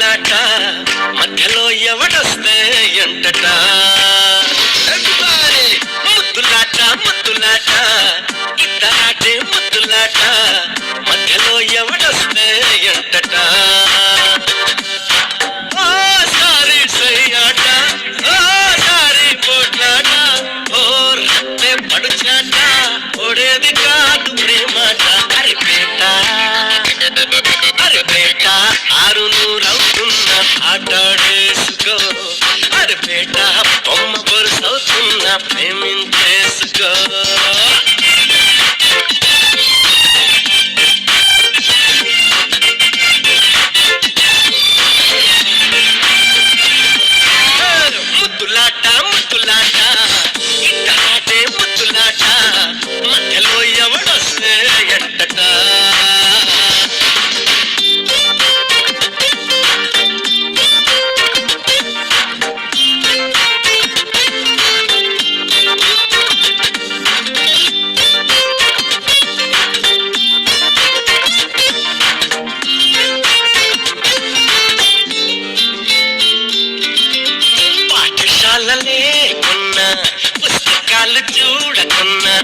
ముద్దులాట మధ్యలో ఎవడొస్తే ఎంటట ముద్దులాట ముద్దులాట ఇద్దరాటే ముద్దులాట మధ్యలో ఎవడొస్తే ఎంటట sorry సయ్యాట sorry పోట్లాట ఓర్తే పడుచాట ఓడేది కాదు ప్రేమాట అరిపేట అరిపేట 600 అవుతున్న ఆటాడేసుకో అరిపేట బొమ్మ బొరుసవుతున్న ప్రేమించేసుకో ముద్దులాట ముద్దులాట ఇట్టలాటే ముద్దులాట మధ్యలో ఎవడొస్తే ఎంటట లేకున్నా పుస్తకాలు చూడకున్నా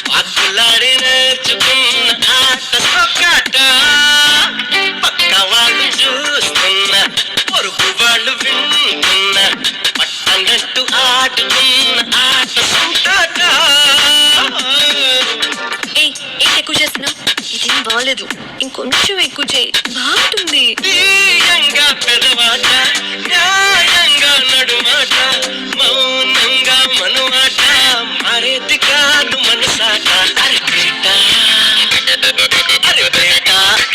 పాకులాడి నేర్చుకున్న ఆట సొక్కాట పక్క వాళ్ళు చూస్తున్నా పొరుగు వాళ్ళు వింటున్నా పట్టనట్టు ఆడుకున్న ఆట సొక్కాట ఎక్కువ చేస్తున్నావు ఇదేం బాగలేదు ఇంకొంచెం ఎక్కువ చేయి బాగుంటుంది పెదవాట న్యాయంగా నడుమాట మౌనంగా మనుమాట మారేది కాదు మనసాట అరిపేట అరిపేట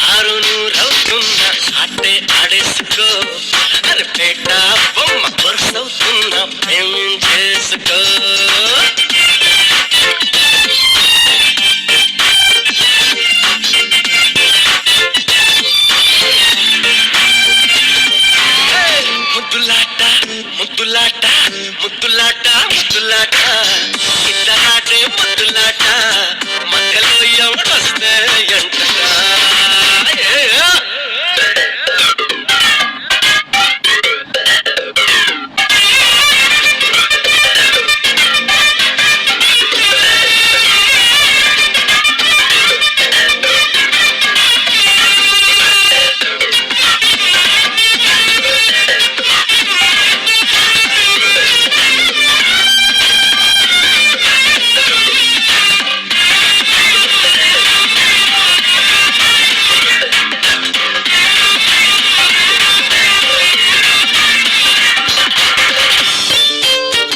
600 అవుతున్న ఆటే ఆడేసుకో అరిపేట బొమ్మ కొరసవుతున్న ప్రేమించేసుకో ముద్దులాట ముద్దులాట ముద్దులాట ముద్దులాట ఇద్దరాటే ముద్దులాట